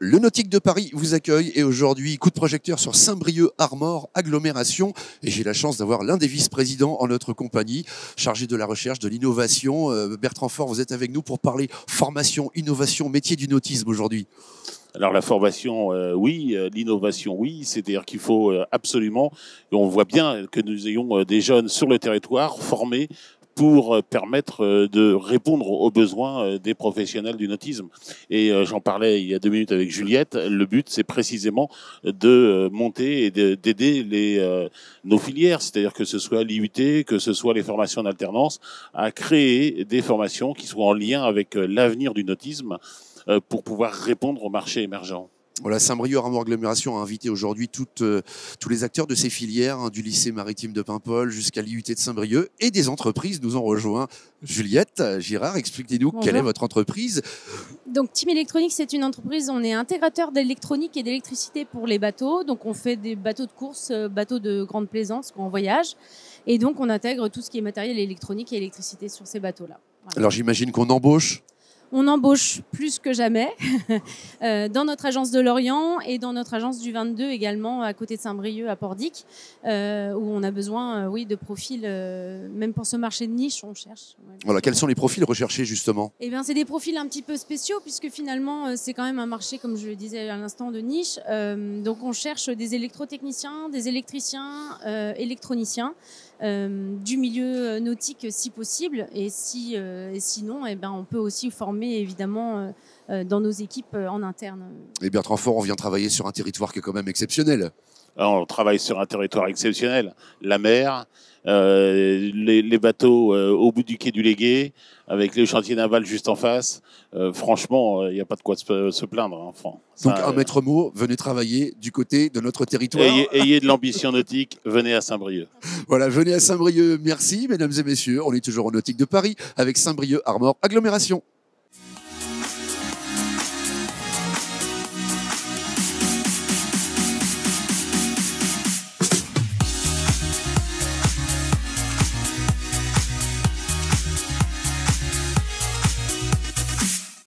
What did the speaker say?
Le Nautique de Paris vous accueille et aujourd'hui, coup de projecteur sur Saint-Brieuc Armor Agglomération. Et j'ai la chance d'avoir l'un des vice-présidents en notre compagnie, chargé de la recherche, de l'innovation. Bertrand Faure, vous êtes avec nous pour parler formation, innovation, métier du nautisme aujourd'hui. Alors la formation, oui, l'innovation, oui, c'est-à-dire qu'il faut absolument, et on voit bien que nous ayons des jeunes sur le territoire formés pour permettre de répondre aux besoins des professionnels du nautisme. Et j'en parlais il y a 2 minutes avec Juliette, le but c'est précisément de monter et d'aider nos filières, c'est-à-dire que ce soit l'IUT, que ce soit les formations d'alternance, à créer des formations qui soient en lien avec l'avenir du nautisme, pour pouvoir répondre au marché émergent. Voilà, Saint-Brieuc Armor Agglomération a invité aujourd'hui tous les acteurs de ces filières, du lycée maritime de Paimpol jusqu'à l'IUT de Saint-Brieuc, et des entreprises nous ont rejoint. Juliette Girard, expliquez-nous quelle est votre entreprise. Donc Team Electronics, c'est une entreprise, on est intégrateur d'électronique et d'électricité pour les bateaux. Donc on fait des bateaux de course, bateaux de grande plaisance, grand voyage. Et donc on intègre tout ce qui est matériel électronique et électricité sur ces bateaux-là. Voilà. Alors j'imagine qu'on embauche. On embauche plus que jamais dans notre agence de Lorient et dans notre agence du 22 également à côté de Saint-Brieuc à Pordic où on a besoin oui, de profils, même pour ce marché de niche, on cherche. Ouais. Voilà, quels sont les profils recherchés justement? Eh bien, c'est des profils un petit peu spéciaux puisque finalement c'est quand même un marché, comme je le disais à l'instant, de niche. Donc on cherche des électrotechniciens, des électriciens, électroniciens. Du milieu nautique si possible et sinon eh ben, on peut aussi former évidemment dans nos équipes en interne. Et Bertrand Faure, on vient travailler sur un territoire qui est quand même exceptionnel. Alors, on travaille sur un territoire exceptionnel, la mer, les bateaux au bout du quai du Légué, avec le chantier naval juste en face. Franchement, il n'y a pas de quoi se plaindre. Enfin, donc un maître mot, venez travailler du côté de notre territoire. Ayez de l'ambition nautique, venez à Saint-Brieuc. Voilà, venez à Saint-Brieuc. Merci mesdames et messieurs, on est toujours au Nautique de Paris avec Saint-Brieuc Armor Agglomération.